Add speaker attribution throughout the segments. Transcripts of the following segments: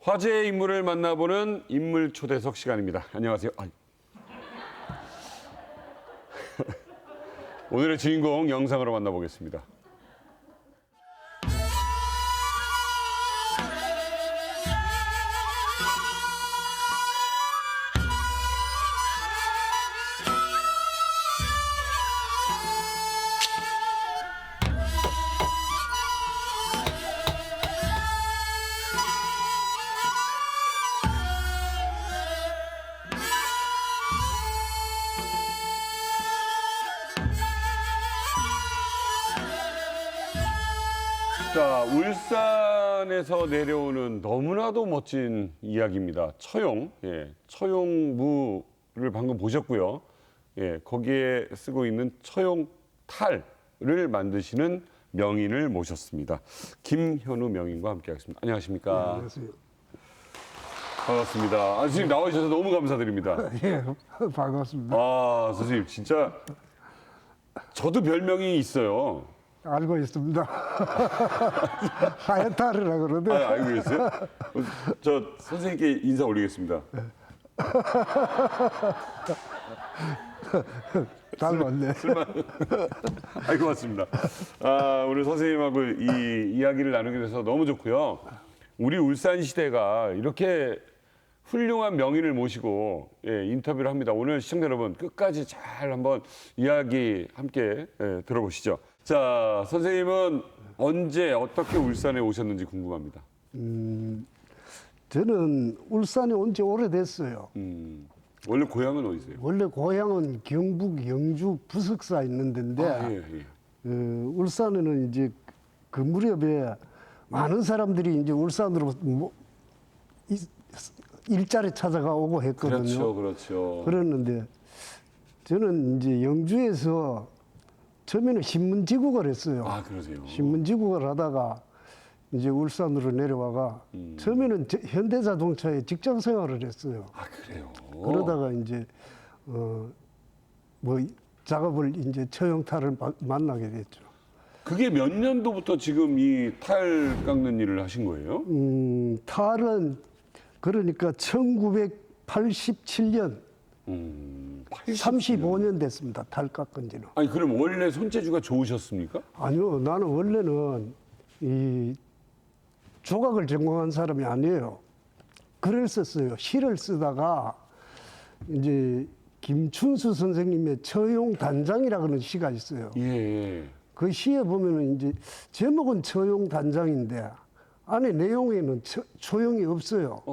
Speaker 1: 화제의 인물을 만나보는 인물 초대석 시간입니다. 안녕하세요. 오늘의 주인공 영상으로 만나보겠습니다. 자, 울산에서 내려오는 너무나도 멋진 이야기입니다. 처용, 처용무를 방금 보셨고요. 거기에 쓰고 있는 처용탈을 만드시는 명인을 모셨습니다. 김현우 명인과 함께하겠습니다. 안녕하십니까?
Speaker 2: 네, 안녕하세요.
Speaker 1: 반갑습니다. 선생님 나와주셔서 너무 감사드립니다.
Speaker 2: 예, 반갑습니다.
Speaker 1: 선생님 진짜 저도 별명이 있어요.
Speaker 2: 알고 있습니다. 하얀타르라 그러는데.
Speaker 1: 알고 계세요? 저 선생님께 인사 올리겠습니다.
Speaker 2: 닮았네.
Speaker 1: 고맙습니다. 오늘 선생님하고 이 이야기를 나누게 돼서 너무 좋고요. 우리 울산 시대가 이렇게 훌륭한 명인을 모시고 인터뷰를 합니다. 오늘 시청자 여러분 끝까지 잘 한번 이야기 함께 들어보시죠. 자, 선생님은 언제 어떻게 울산에 오셨는지 궁금합니다.
Speaker 2: 저는 울산에 온 지 오래됐어요.
Speaker 1: 원래 고향은 어디세요?
Speaker 2: 원래 고향은 경북 영주 부석사 있는 데인데 울산에는 이제 그 무렵에 많은 사람들이 이제 울산으로 일자리 찾아가 오고 했거든요.
Speaker 1: 그렇죠.
Speaker 2: 그랬는데 저는 이제 영주에서 처음에는 신문지국을 했어요.
Speaker 1: 그러세요?
Speaker 2: 신문지국을 하다가 이제 울산으로 내려와가 처음에는 현대자동차에 직장 생활을 했어요.
Speaker 1: 그래요?
Speaker 2: 그러다가 이제 뭐 작업을 이제 처형탈을 만나게 됐죠.
Speaker 1: 그게 몇 년도부터 지금 이 탈 깎는 일을 하신 거예요?
Speaker 2: 탈은 그러니까 1987년 35년 됐습니다. 탈 깎은 지는.
Speaker 1: 아니 그럼 원래 손재주가 좋으셨습니까?
Speaker 2: 아니요. 나는 원래는 이 조각을 전공한 사람이 아니에요. 글을 썼어요. 시를 쓰다가 이제 김춘수 선생님의 처용단장이라는 시가 있어요.
Speaker 1: 예.
Speaker 2: 그 시에 보면은 이제 제목은 처용단장인데 안에 내용에는 초용이 없어요.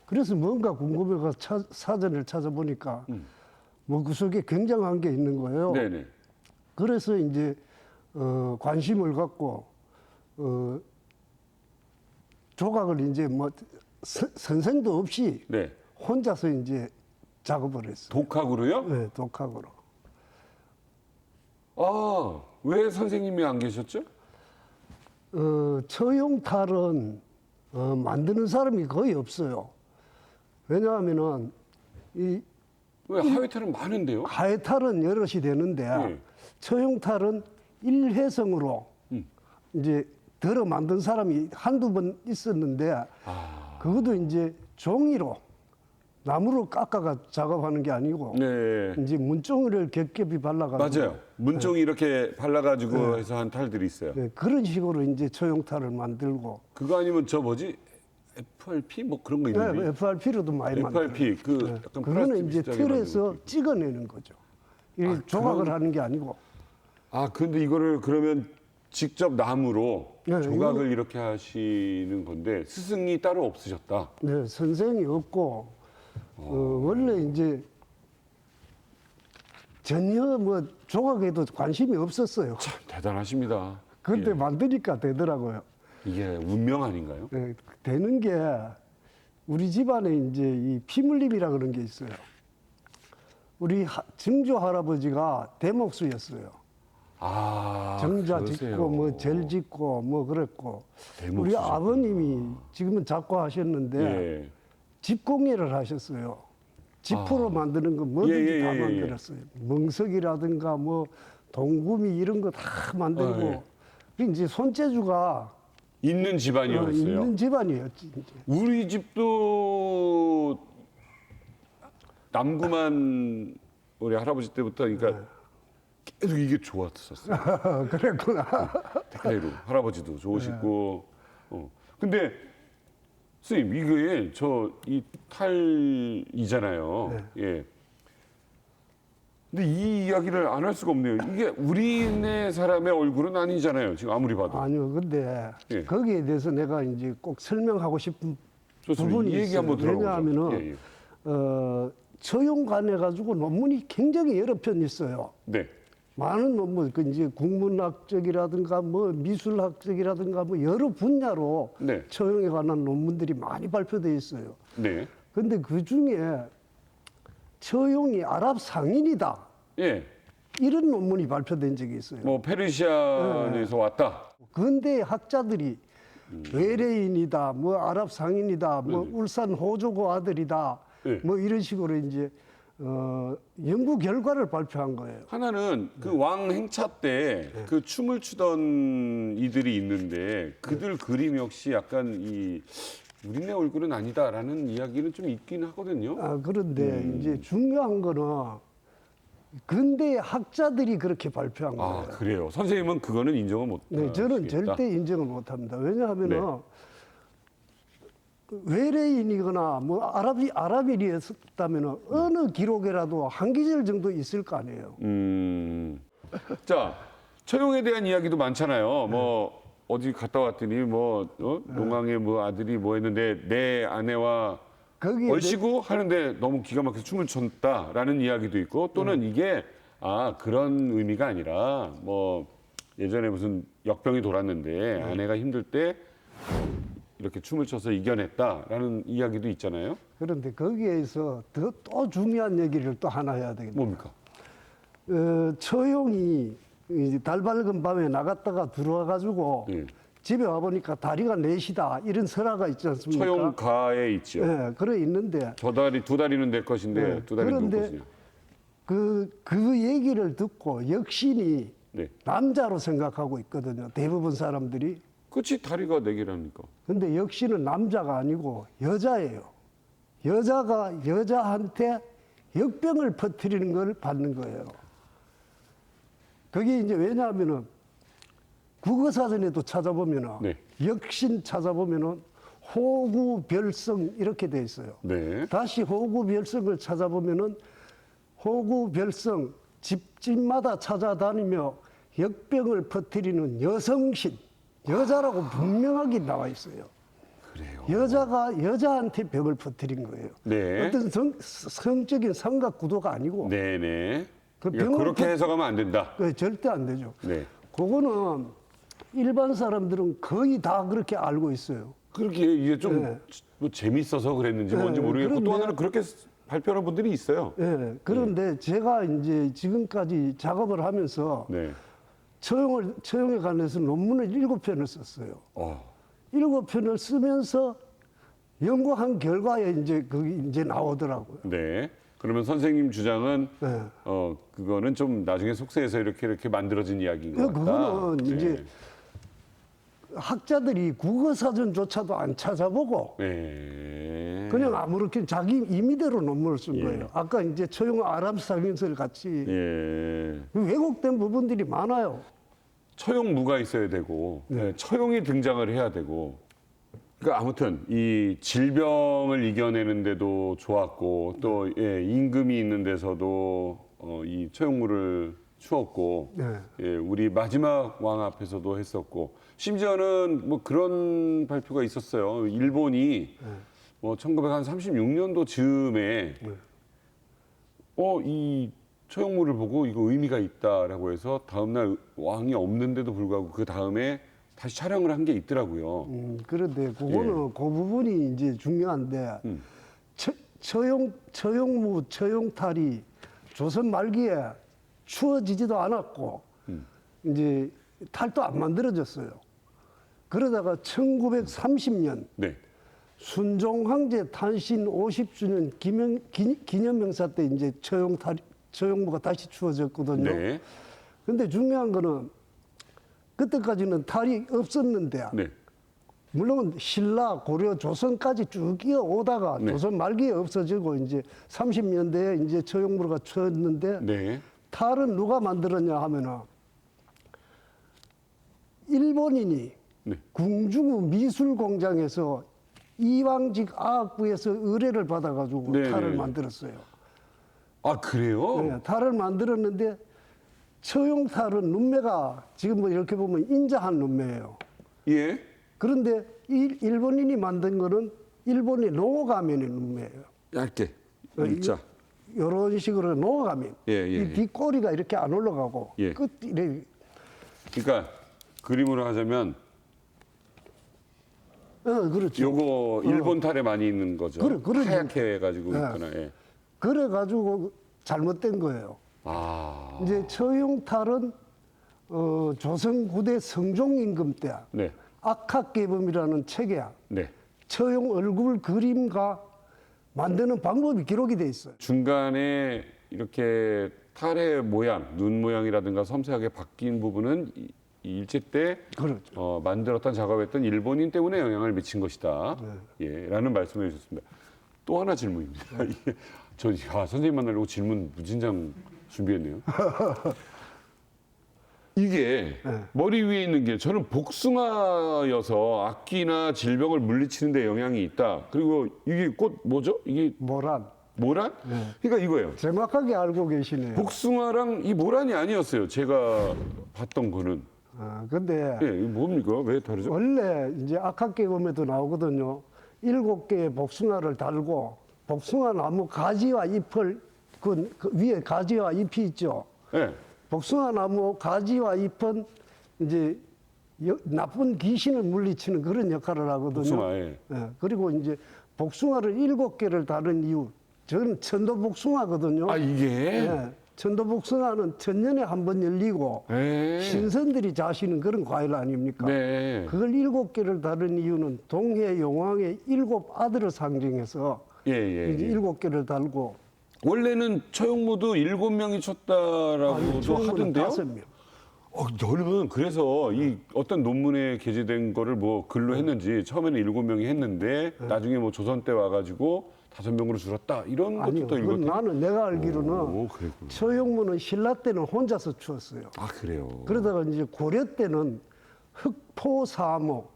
Speaker 2: 그래서 뭔가 궁금해서 사전을 찾아보니까 뭐 그 속에 굉장한 게 있는 거예요.
Speaker 1: 네네.
Speaker 2: 그래서 이제 관심을 갖고 조각을 이제 뭐 선생도 없이 혼자서 이제 작업을 했어요.
Speaker 1: 독학으로요?
Speaker 2: 네, 독학으로.
Speaker 1: 왜 선생님이 안 계셨죠?
Speaker 2: 처용탈은 만드는 사람이 거의 없어요. 왜냐하면은
Speaker 1: 왜 하회탈은 많은데요?
Speaker 2: 하회탈은 여럿이 되는데 처용탈은 일회성으로 이제 덜어 만든 사람이 한두 번 있었는데 그것도 이제 종이로 나무로 깎아가 작업하는 게 아니고 이제 문종이를 겹겹이 발라가지고
Speaker 1: 맞아요. 문종이 이렇게 발라가지고 해서 한 탈들이 있어요.
Speaker 2: 그런 식으로 이제 처용탈을 만들고
Speaker 1: 그거 아니면 저 뭐지? FRP 뭐 그런 거 있는데.
Speaker 2: FRP로도 많이 만들어요.
Speaker 1: FRP 약간
Speaker 2: 그거는 이제
Speaker 1: 비슷하게
Speaker 2: 틀에서
Speaker 1: 만든 거.
Speaker 2: 찍어내는 거죠. 이 조각을 하는 게 아니고.
Speaker 1: 근데 이거를 그러면 직접 나무로 조각을
Speaker 2: 이거는-
Speaker 1: 이렇게 하시는 건데 스승이 따로 없으셨다.
Speaker 2: 네, 선생이 없고 원래 이제 전혀 뭐 조각에도 관심이 없었어요.
Speaker 1: 참 대단하십니다.
Speaker 2: 근데 만드니까 되더라고요.
Speaker 1: 이게 운명 아닌가요?
Speaker 2: 네, 되는 게 우리 집안에 이제 이 피물림이라 그런 게 있어요. 우리 증조 할아버지가 대목수였어요. 정자
Speaker 1: 그러세요.
Speaker 2: 짓고 뭐 절 짓고 뭐 그랬고 우리
Speaker 1: 대목수셨구나.
Speaker 2: 아버님이 지금은 작고하셨는데 집공예를 하셨어요. 지프로 만드는 거 뭐든지 다 만들었어요. 멍석이라든가 뭐 동구미 이런 거 다 만들고 이제 손재주가
Speaker 1: 있는 집안이었어요.
Speaker 2: 있는 집안이었지. 이제.
Speaker 1: 우리 집도 남구만 우리 할아버지 때부터 그러니까 계속 이게 좋았었어요.
Speaker 2: 그랬구나.
Speaker 1: 대대로 할아버지도 좋으시고. 근데 선생님 이게 이 탈이잖아요. 예. 근데 이 이야기를 안 할 수가 없네요. 이게 우리네 사람의 얼굴은 아니잖아요. 지금 아무리 봐도.
Speaker 2: 아니요, 근데
Speaker 1: 예.
Speaker 2: 거기에 대해서 내가 이제 꼭 설명하고 싶은
Speaker 1: 좋습니다.
Speaker 2: 부분이
Speaker 1: 이 얘기
Speaker 2: 있어요.
Speaker 1: 한번 들어보죠.
Speaker 2: 왜냐하면은
Speaker 1: 예, 예.
Speaker 2: 처용관해 가지고 논문이 굉장히 여러 편 있어요.
Speaker 1: 네.
Speaker 2: 많은 논문, 그 이제 국문학적이라든가 뭐 미술학적이라든가 뭐 여러 분야로
Speaker 1: 네.
Speaker 2: 처용에 관한 논문들이 많이 발표돼 있어요.
Speaker 1: 네.
Speaker 2: 근데 그 중에 처용이 아랍 상인이다.
Speaker 1: 예.
Speaker 2: 이런 논문이 발표된 적이 있어요.
Speaker 1: 뭐 페르시아에서 왔다.
Speaker 2: 근대 학자들이 외래인이다, 뭐 아랍 상인이다, 뭐 울산 호조고 아들이다,
Speaker 1: 네.
Speaker 2: 뭐 이런 식으로 이제 연구 결과를 발표한 거예요.
Speaker 1: 하나는 그 왕 행차 때 그 춤을 추던 이들이 있는데 그들 그림 역시 약간 이 우리네 얼굴은 아니다라는 이야기는 좀 있긴 하거든요.
Speaker 2: 그런데 이제 중요한 거는 근대 학자들이 그렇게 발표한 거예요.
Speaker 1: 아, 그래요. 선생님은 그거는 인정을 못
Speaker 2: 네, 저는
Speaker 1: 하시겠다.
Speaker 2: 절대 인정을 못 합니다. 왜냐하면은
Speaker 1: 네.
Speaker 2: 외래인이거나 뭐 아랍인이었다면 어느 기록에라도 한 기절 정도 있을 거 아니에요.
Speaker 1: 자, 처용에 대한 이야기도 많잖아요. 뭐 어디 갔다 왔더니 뭐 농왕의 뭐 아들이 뭐 했는데 내 아내와
Speaker 2: 거기에
Speaker 1: 얼씨구 하는데 너무 기가 막혀서 춤을 췄다라는 이야기도 있고 또는 이게 그런 의미가 아니라 뭐 예전에 무슨 역병이 돌았는데 아내가 힘들 때 이렇게 춤을 춰서 이겨냈다라는 이야기도 있잖아요.
Speaker 2: 그런데 거기에서 또 중요한 얘기를 또 하나 해야 되겠네요.
Speaker 1: 뭡니까?
Speaker 2: 처용이 이제 달 밝은 밤에 나갔다가 들어와가지고
Speaker 1: 예.
Speaker 2: 집에 와보니까 다리가 넷이다 이런 설화가 있지 않습니까?
Speaker 1: 처용가에 있죠.
Speaker 2: 예, 그래 있는데
Speaker 1: 두 다리는 내 것인데
Speaker 2: 네.
Speaker 1: 두 다리는 누구
Speaker 2: 그런데
Speaker 1: 것이냐.
Speaker 2: 그 얘기를 듣고 역신이
Speaker 1: 네.
Speaker 2: 남자로 생각하고 있거든요. 대부분 사람들이.
Speaker 1: 그렇지 다리가 네 개라니까.
Speaker 2: 근데 역신은 남자가 아니고 여자예요. 여자가 여자한테 역병을 퍼뜨리는 걸 받는 거예요. 그게 이제 왜냐하면은 국어사전에도 찾아보면은
Speaker 1: 네.
Speaker 2: 역신 찾아보면은 호구별성 이렇게 돼 있어요.
Speaker 1: 네.
Speaker 2: 다시 호구별성을 찾아보면은 호구별성 집집마다 찾아다니며 역병을 퍼뜨리는 여성신 여자라고 분명하게 나와 있어요.
Speaker 1: 그래요.
Speaker 2: 여자가 여자한테 병을 퍼뜨린 거예요.
Speaker 1: 네.
Speaker 2: 어떤 성적인 삼각 구도가 아니고
Speaker 1: 네네.
Speaker 2: 그
Speaker 1: 그러니까
Speaker 2: 병을
Speaker 1: 그렇게 해석하면 안 된다.
Speaker 2: 절대 안 되죠.
Speaker 1: 네.
Speaker 2: 그거는 일반 사람들은 거의 다 그렇게 알고 있어요.
Speaker 1: 그렇게 이게 좀
Speaker 2: 네.
Speaker 1: 뭐 재밌어서 그랬는지
Speaker 2: 네,
Speaker 1: 뭔지 모르겠고 또
Speaker 2: 그런데-
Speaker 1: 하나는 그렇게 발표하는 분들이 있어요.
Speaker 2: 예. 그런데 제가 이제 지금까지 작업을 하면서
Speaker 1: 네.
Speaker 2: 처용에 관해서 논문을 7편을 썼어요. 7편을 쓰면서 연구한 결과에 이제 그게 이제 나오더라고요.
Speaker 1: 네. 그러면 선생님 주장은
Speaker 2: 네.
Speaker 1: 그거는 좀 나중에 속세에서 이렇게 만들어진 이야기인 것 같다.
Speaker 2: 그거는
Speaker 1: 네.
Speaker 2: 이제 학자들이 국어사전조차도 안 찾아보고
Speaker 1: 네.
Speaker 2: 그냥 아무렇게 자기 임의대로 논문을 쓴
Speaker 1: 예.
Speaker 2: 거예요. 아까 이제 처용 아랍 상인설 같이
Speaker 1: 예.
Speaker 2: 왜곡된 부분들이 많아요.
Speaker 1: 처용무가 있어야 되고 처용이 등장을 해야 되고 그러니까 아무튼 이 질병을 이겨내는데도 좋았고 또 임금이 있는 데서도 이 처용무를 추었고
Speaker 2: 네.
Speaker 1: 우리 마지막 왕 앞에서도 했었고 심지어는 뭐 그런 발표가 있었어요. 일본이 뭐 1936년도 즈음에 이 처용무를 보고 이거 의미가 있다라고 해서 다음날 왕이 없는데도 불구하고 그 다음에 다시 촬영을 한 게 있더라고요.
Speaker 2: 그런데 그거는 그 부분이 이제 중요한데 처용무, 처용탈이 조선 말기에 추워지지도 않았고 이제 탈도 안 만들어졌어요. 그러다가 1930년
Speaker 1: 네.
Speaker 2: 순종 황제 탄신 50주년 기념명사 때 이제 처용무가 다시 추워졌거든요.
Speaker 1: 네.
Speaker 2: 근데 중요한 거는 그때까지는 탈이 없었는데
Speaker 1: 네.
Speaker 2: 물론 신라, 고려, 조선까지 쭉 이어오다가
Speaker 1: 네.
Speaker 2: 조선 말기에 없어지고 이제 30년대에 이제 처용무가 쳤는데
Speaker 1: 네.
Speaker 2: 탈은 누가 만들었냐 하면은 일본인이
Speaker 1: 네.
Speaker 2: 궁중우 미술공장에서 이왕직 아학부에서 의뢰를 받아가지고
Speaker 1: 네,
Speaker 2: 탈을
Speaker 1: 네.
Speaker 2: 만들었어요.
Speaker 1: 아, 그래요?
Speaker 2: 네, 탈을 만들었는데 처용탈은 눈매가 지금 뭐 이렇게 보면 인자한 눈매예요.
Speaker 1: 예.
Speaker 2: 그런데 일본인이 만든 거는 일본의 농어가면의 눈매예요.
Speaker 1: 얇게.
Speaker 2: 어,
Speaker 1: 일자.
Speaker 2: 이런 식으로 농어가면.
Speaker 1: 예, 예,
Speaker 2: 이 뒷꼬리가 이렇게 안 올라가고
Speaker 1: 예.
Speaker 2: 끝이
Speaker 1: 그러니까 그림으로 하자면
Speaker 2: 그렇죠.
Speaker 1: 요거 일본 탈에 많이 있는 거죠.
Speaker 2: 그래.
Speaker 1: 하얗게 해가지고
Speaker 2: 네.
Speaker 1: 있거나. 예.
Speaker 2: 그래가지고 잘못된 거예요.
Speaker 1: 아.
Speaker 2: 이제 처용탈은 조선 구대 성종 임금 때
Speaker 1: 네.
Speaker 2: 악학개범이라는 책에
Speaker 1: 네.
Speaker 2: 처용 얼굴 그림과 만드는 방법이 기록이 돼 있어요.
Speaker 1: 중간에 이렇게 탈의 모양, 눈 모양이라든가 섬세하게 바뀐 부분은 이 일제 때
Speaker 2: 그렇죠.
Speaker 1: 만들었던 작업했던 일본인 때문에 영향을 미친 것이다.
Speaker 2: 네.
Speaker 1: 예, 라는 말씀을 해주셨습니다. 또 하나 질문입니다. 이게 선생님 만나려고 질문 무진장 준비했네요. 이게
Speaker 2: 네.
Speaker 1: 머리 위에 있는 게 저는 복숭아여서 악귀나 질병을 물리치는 데 영향이 있다. 그리고 이게 꽃 뭐죠? 이게
Speaker 2: 모란.
Speaker 1: 모란?
Speaker 2: 네.
Speaker 1: 그러니까 이거예요.
Speaker 2: 정확하게 알고 계시네요.
Speaker 1: 복숭아랑 이 모란이 아니었어요. 제가 봤던 거는.
Speaker 2: 근데
Speaker 1: 예, 이거 뭡니까? 왜 다르죠?
Speaker 2: 원래 이제 악학개범에도 나오거든요. 7개의 복숭아를 달고 복숭아 나무 가지와 잎을 그 위에 가지와 잎이 있죠.
Speaker 1: 예.
Speaker 2: 복숭아 나무 가지와 잎은 이제 나쁜 귀신을 물리치는 그런 역할을 하거든요.
Speaker 1: 복숭아, 예.
Speaker 2: 그리고 이제 복숭아를 7개를 다른 이유, 저는 천도복숭아거든요.
Speaker 1: 아, 이게?
Speaker 2: 예, 천도복숭아는 천년에 한 번 열리고
Speaker 1: 예.
Speaker 2: 신선들이 자시는 그런 과일 아닙니까?
Speaker 1: 네.
Speaker 2: 그걸 7개를 다른 이유는 동해 용왕의 7 아들을 상징해서
Speaker 1: 예, 예.
Speaker 2: 이제
Speaker 1: 예.
Speaker 2: 7개를 달고
Speaker 1: 원래는 처용무도 7명이 쳤다라고도 하던데요?
Speaker 2: 5명.
Speaker 1: 저는 그래서 이 어떤 논문에 게재된 거를 뭐 글로 했는지 처음에는 7명이 했는데 나중에 뭐 조선 때 와가지고 5명으로 줄었다 이런
Speaker 2: 아니요,
Speaker 1: 것도
Speaker 2: 그건
Speaker 1: 읽었대요.
Speaker 2: 나는 내가 알기로는
Speaker 1: 오, 그랬구나.
Speaker 2: 처용무는 신라 때는 혼자서 추었어요.
Speaker 1: 아, 그래요.
Speaker 2: 그러다가 이제 고려 때는 흑포사모,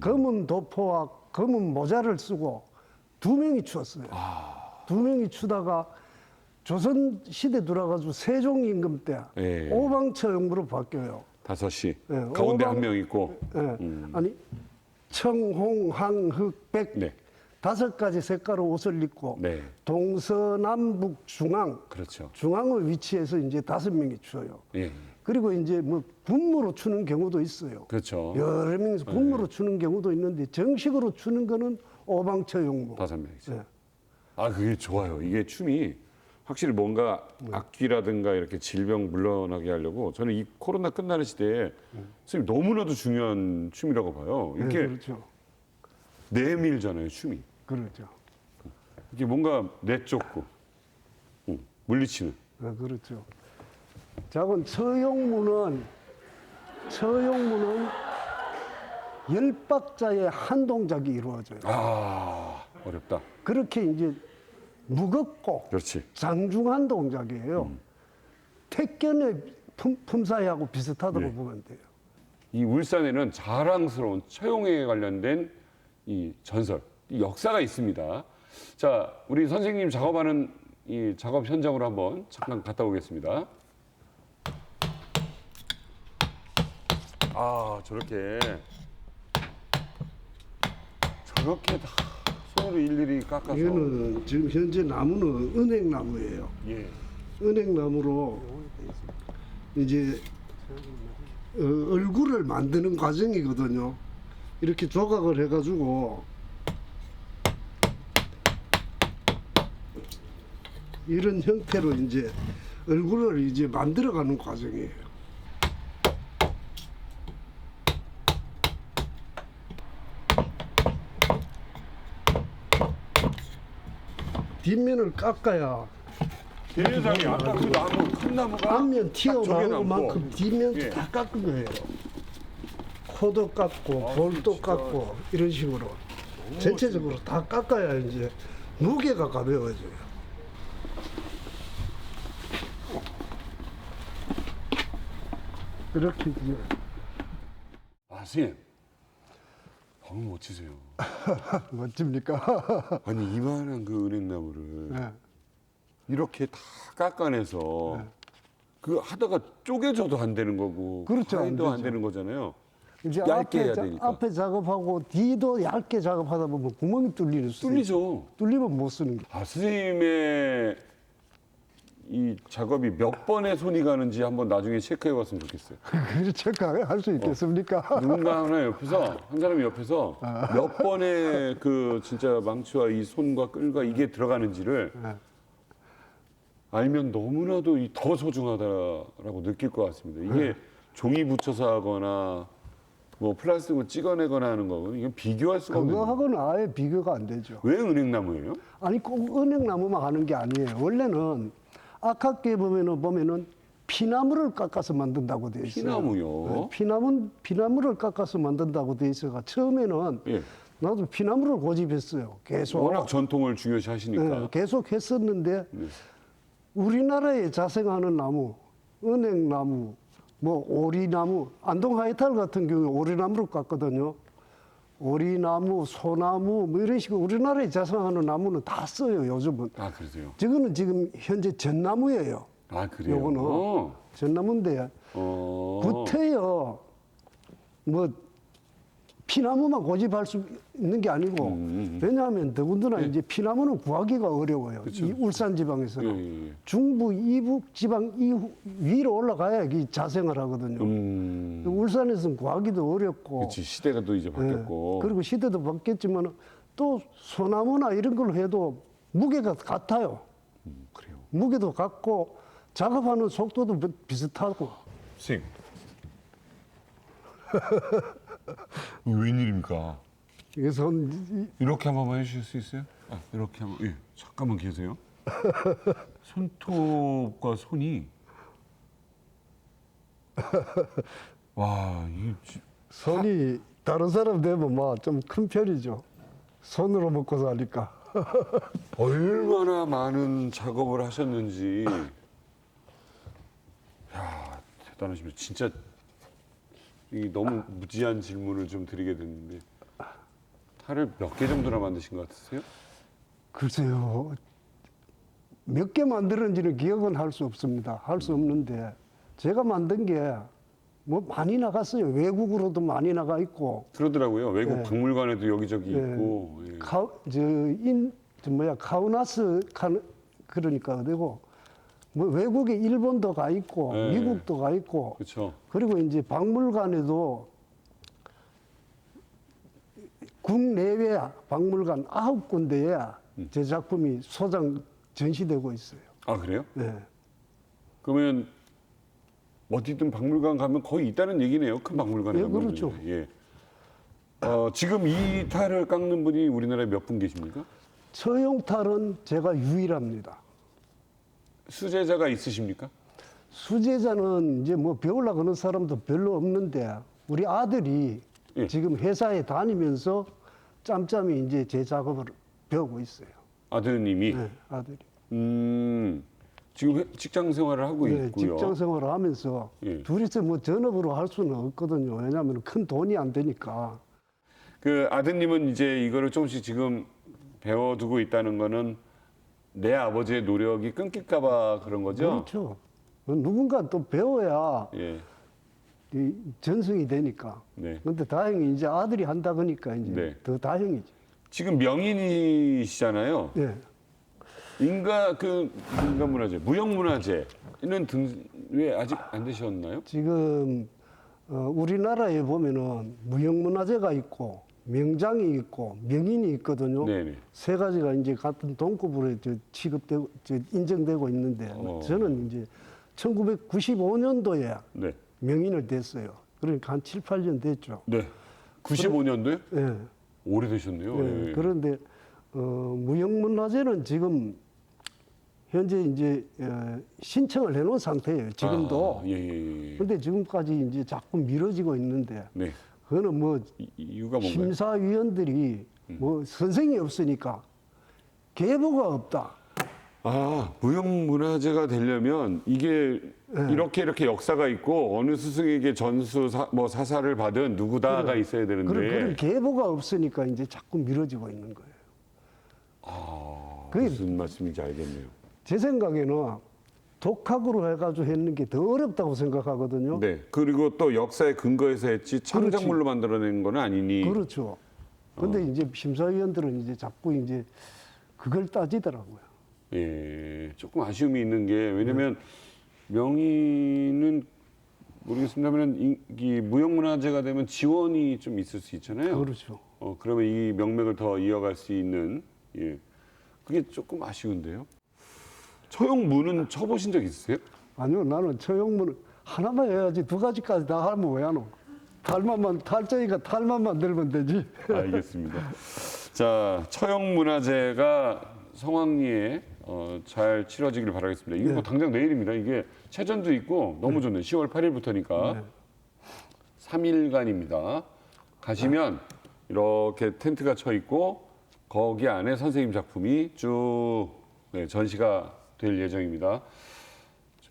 Speaker 2: 검은 도포와 검은 모자를 쓰고 2명이 추었어요. 2명이 추다가 조선 시대 들어가지고 세종 임금 때
Speaker 1: 예.
Speaker 2: 오방처용무로 바뀌어요.
Speaker 1: 5시.
Speaker 2: 네,
Speaker 1: 가운데
Speaker 2: 오방-
Speaker 1: 한 명 있고.
Speaker 2: 예. 아니 청홍, 항, 흑, 백
Speaker 1: 네.
Speaker 2: 5가지 색깔의 옷을 입고
Speaker 1: 네.
Speaker 2: 동서남북 중앙
Speaker 1: 그렇죠.
Speaker 2: 중앙의 위치에서 이제 5명이 추어요.
Speaker 1: 예.
Speaker 2: 그리고 이제 뭐 분무로 추는 경우도 있어요.
Speaker 1: 그렇죠.
Speaker 2: 여러 명이서 분무로 추는 경우도 있는데 정식으로 추는 거는 오방처용무.
Speaker 1: 5명이죠.
Speaker 2: 네.
Speaker 1: 아, 그게 좋아요. 이게 춤이 확실히 뭔가 악귀라든가 이렇게 질병 물러나게 하려고 저는 이 코로나 끝나는 시대에 선생님 너무나도 중요한 춤이라고 봐요.
Speaker 2: 네,
Speaker 1: 이렇게
Speaker 2: 그렇죠.
Speaker 1: 내밀잖아요, 춤이.
Speaker 2: 그렇죠.
Speaker 1: 이게 뭔가 내쫓고 물리치는.
Speaker 2: 네, 그렇죠. 자, 그럼 처용무는 10박자의 한 동작이 이루어져요.
Speaker 1: 아, 어렵다.
Speaker 2: 그렇게 이제 무겁고
Speaker 1: 그렇지.
Speaker 2: 장중한 동작이에요. 택견의 품사위하고 비슷하다고
Speaker 1: 네.
Speaker 2: 보면 돼요.
Speaker 1: 이 울산에는 자랑스러운 처용에 관련된 이 전설, 이 역사가 있습니다. 자, 우리 선생님 작업하는 이 작업 현장으로 한번 잠깐 갔다 오겠습니다. 아, 저렇게 다 손으로 일일이 깎아서.
Speaker 2: 이거는 지금 현재 나무는 은행나무예요.
Speaker 1: 예.
Speaker 2: 은행나무로 이제 얼굴을 만드는 과정이거든요. 이렇게 조각을 해가지고 이런 형태로 이제 얼굴을 이제 만들어가는 과정이에요. 뒷면을 깎아야
Speaker 1: 대상이 아까 그 나무 큰 나무가
Speaker 2: 앞면
Speaker 1: 딱 저게
Speaker 2: 튀어나온
Speaker 1: 남고.
Speaker 2: 만큼 뒷면
Speaker 1: 예.
Speaker 2: 다 깎은 거예요. 코도 깎고 볼도 깎고 이런 식으로 전체적으로 다 깎아야 이제 무게가 가벼워져요. 이렇게 이제
Speaker 1: 아, 선생님. 너무 멋지세요.
Speaker 2: 멋집니까?
Speaker 1: 아니, 이만한 그 은행나무를
Speaker 2: 네.
Speaker 1: 이렇게 다 깎아내서 그 하다가 쪼개져도 안 되는 거고
Speaker 2: 그렇죠, 안
Speaker 1: 파인도 안
Speaker 2: 되죠.
Speaker 1: 되는 거잖아요.
Speaker 2: 이제
Speaker 1: 얇게 해야 되니까.
Speaker 2: 앞에 작업하고 뒤도 얇게 작업하다 보면 구멍이 뚫리는 수도
Speaker 1: 뚫리죠.
Speaker 2: 뚫리면 못 쓰는 게.
Speaker 1: 아, 선생님의 이 작업이 몇 번의 손이 가는지 한번 나중에 체크해 봤으면 좋겠어요.
Speaker 2: 그렇죠. 할 수 있겠습니까?
Speaker 1: 누군가 하나 옆에서, 한 사람이 옆에서 몇 번의 그 진짜 망치와 이 손과 끌과 이게 들어가는지를
Speaker 2: 네.
Speaker 1: 알면 너무나도 더 소중하다라고 느낄 것 같습니다. 이게 종이 붙여서 하거나 뭐 플라스틱을 찍어내거나 하는 거는 이건 비교할 수가 없는 거예요.
Speaker 2: 그거하고는 아예 비교가 안 되죠.
Speaker 1: 왜 은행나무예요?
Speaker 2: 아니 꼭 은행나무만 하는 게 아니에요. 원래는 아깝게 보면은 피나무를 깎아서 만든다고 돼 있어요.
Speaker 1: 피나무요?
Speaker 2: 네, 피나무를 깎아서 만든다고 돼 있어가 처음에는
Speaker 1: 예.
Speaker 2: 나도 피나무를 고집했어요. 계속.
Speaker 1: 워낙 전통을 중요시 하시니까.
Speaker 2: 네, 계속 했었는데 우리나라에 자생하는 나무, 은행나무, 뭐 오리나무, 안동하이탈 같은 경우에 오리나무를 깎거든요. 오리나무, 소나무 뭐 이런 식으로 우리나라에 자생하는 나무는 다 써요 요즘은.
Speaker 1: 아, 그러세요?
Speaker 2: 저거는 지금 현재 전나무예요.
Speaker 1: 아, 그래요?
Speaker 2: 요거는 전나무인데 구태여 뭐 피나무만 고집할 수 있는 게 아니고 왜냐하면 더군다나 이제 피나무는 구하기가 어려워요. 이 울산 지방에서는
Speaker 1: 예, 예.
Speaker 2: 중부 이북 지방 위로 올라가야 이 자생을 하거든요. 울산에서는 구하기도 어렵고
Speaker 1: 그렇지. 시대가 또 이제 바뀌었고.
Speaker 2: 그리고 시대도 바뀌었지만 또 소나무나 이런 걸로 해도 무게가 같아요.
Speaker 1: 그래요.
Speaker 2: 무게도 같고 작업하는 속도도 비슷하고.
Speaker 1: 선생님. 웬일입니까?
Speaker 2: 그래서
Speaker 1: 이렇게 한 번만 해주실 수 있어요? 아, 이렇게 한번. 예, 잠깐만 계세요. 손톱과 손이 와, 이게
Speaker 2: 손이 다른 사람 되면 막 좀 큰 편이죠. 손으로 먹고 사니까.
Speaker 1: 얼마나 많은 작업을 하셨는지. 야, 대단하십니다. 진짜 이 너무 무지한 질문을 좀 드리게 됐는데 탈을 몇 개 정도나 만드신 것 같으세요?
Speaker 2: 글쎄요. 몇 개 만들었는지는 기억은 할 수 없습니다. 할 수 없는데 제가 만든 게 뭐 많이 나갔어요. 외국으로도 많이 나가 있고.
Speaker 1: 그러더라고요. 외국
Speaker 2: 네.
Speaker 1: 박물관에도 여기저기
Speaker 2: 예.
Speaker 1: 있고. 예.
Speaker 2: 카우나스 그러니까 되고 뭐 외국에 일본도 가 있고
Speaker 1: 네.
Speaker 2: 미국도 가 있고
Speaker 1: 그렇죠.
Speaker 2: 그리고 이제 박물관에도 국내외 박물관 9군데에 제 작품이 소장 전시되고 있어요.
Speaker 1: 아, 그래요?
Speaker 2: 네.
Speaker 1: 그러면 어디든 박물관 가면 거의 있다는 얘기네요. 큰 박물관에
Speaker 2: 예,
Speaker 1: 가면.
Speaker 2: 그렇죠.
Speaker 1: 예. 지금 이 탈을 깎는 분이 우리나라에 몇 분 계십니까?
Speaker 2: 처용탈은 제가 유일합니다.
Speaker 1: 수제자가 있으십니까?
Speaker 2: 수제자는 이제 뭐 배우려고 하는 사람도 별로 없는데 우리 아들이
Speaker 1: 예.
Speaker 2: 지금 회사에 다니면서 짬짬이 이제 제 작업을 배우고 있어요.
Speaker 1: 아드님이.
Speaker 2: 네, 아들이.
Speaker 1: 지금 직장 생활을 하고
Speaker 2: 네,
Speaker 1: 있고요.
Speaker 2: 직장 생활을 하면서
Speaker 1: 예.
Speaker 2: 둘이서 뭐 전업으로 할 수는 없거든요. 왜냐하면 큰 돈이 안 되니까.
Speaker 1: 그 아드님은 이제 이거를 조금씩 지금 배워두고 있다는 거는 내 아버지의 노력이 끊길까봐 그런 거죠?
Speaker 2: 그렇죠. 누군가 또 배워야
Speaker 1: 예.
Speaker 2: 이 전승이 되니까.
Speaker 1: 네.
Speaker 2: 근데 다행히 이제 아들이 한다 그러니까 이제
Speaker 1: 네.
Speaker 2: 더 다행이지.
Speaker 1: 지금 명인이시잖아요.
Speaker 2: 네.
Speaker 1: 인간문화재, 무형문화재는 왜 아직 안 되셨나요?
Speaker 2: 지금 우리나라에 보면은 무형문화재가 있고 명장이 있고 명인이 있거든요.
Speaker 1: 네네.
Speaker 2: 세 가지가 이제 같은 동급으로 취급되고 인정되고 있는데 저는 이제 1995년도에
Speaker 1: 네.
Speaker 2: 명인을 됐어요. 그러니까 한 7, 8년 됐죠.
Speaker 1: 네. 95년도에?
Speaker 2: 예.
Speaker 1: 오래되셨네요.
Speaker 2: 예.
Speaker 1: 예.
Speaker 2: 그런데 무형문화재는 지금 현재 이제 신청을 해놓은 상태예요. 지금도.
Speaker 1: 아, 예.
Speaker 2: 그런데 지금까지 이제 자꾸 미뤄지고 있는데
Speaker 1: 네.
Speaker 2: 그거는 뭐
Speaker 1: 이유가 뭔가요?
Speaker 2: 심사위원들이 뭐 선생이 없으니까 계보가 없다.
Speaker 1: 아, 무형문화재가 되려면 이게 이렇게 역사가 있고 어느 스승에게 전수 뭐 사사를 받은 누구다가 있어야 되는데
Speaker 2: 그런 계보가 없으니까 이제 자꾸 미뤄지고 있는 거예요. 그게
Speaker 1: 무슨 말씀인지 알겠네요.
Speaker 2: 제 생각에는 독학으로 해가지고 했는 게 더 어렵다고 생각하거든요.
Speaker 1: 네. 그리고 또 역사의 근거에서 했지 창작물로 만들어낸 건 아니니.
Speaker 2: 그렇죠. 근데 이제 심사위원들은 이제 자꾸 이제 그걸 따지더라고요.
Speaker 1: 예, 조금 아쉬움이 있는 게 왜냐면 명의는 모르겠습니다만 이 무형문화재가 되면 지원이 좀 있을 수 있잖아요.
Speaker 2: 그렇죠.
Speaker 1: 그러면 이 명맥을 더 이어갈 수 있는 예, 그게 조금 아쉬운데요. 처용문은 쳐보신 적 있으세요?
Speaker 2: 아니요, 나는 처형문 하나만 해야지 두 가지까지 다 하면 왜 하노? 탈자니까 탈만 만들면 되지.
Speaker 1: 알겠습니다. 자, 처형문화제가 성황리에 잘 치러지길 바라겠습니다. 이게 뭐 당장 내일입니다. 이게 체전도 있고 너무 좋네요. 10월 8일부터니까 3일간입니다. 가시면 이렇게 텐트가 쳐 있고 거기 안에 선생님 작품이 쭉 전시가 될 예정입니다.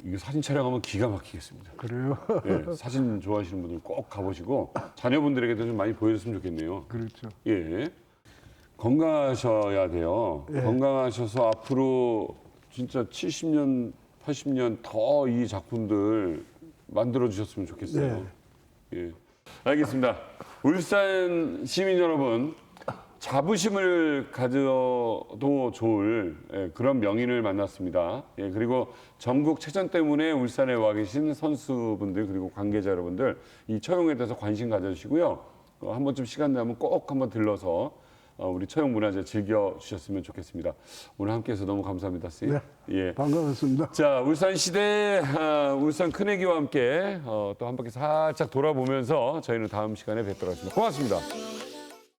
Speaker 1: 이게 사진 촬영하면 기가 막히겠습니다.
Speaker 2: 그래요?
Speaker 1: 예, 사진 좋아하시는 분들 꼭 가보시고 자녀분들에게도 좀 많이 보여줬으면 좋겠네요.
Speaker 2: 그렇죠.
Speaker 1: 예. 건강하셔야 돼요.
Speaker 2: 예.
Speaker 1: 건강하셔서 앞으로 진짜 70년, 80년 더 이 작품들 만들어 주셨으면 좋겠어요. 예. 알겠습니다. 울산 시민 여러분, 자부심을 가져도 좋을 그런 명인을 만났습니다. 예, 그리고 전국 체전 때문에 울산에 와 계신 선수분들 그리고 관계자 여러분들 이 처용에 대해서 관심 가져주시고요. 한 번쯤 시간 나면 꼭 한번 들러서 우리 처용문화재 즐겨주셨으면 좋겠습니다. 오늘 함께해서 너무 감사합니다, 선생님.
Speaker 2: 네,
Speaker 1: 예.
Speaker 2: 반가웠습니다.
Speaker 1: 자, 울산시대 울산 큰애기와 함께 또 한 바퀴 살짝 돌아보면서 저희는 다음 시간에 뵙도록 하겠습니다. 고맙습니다.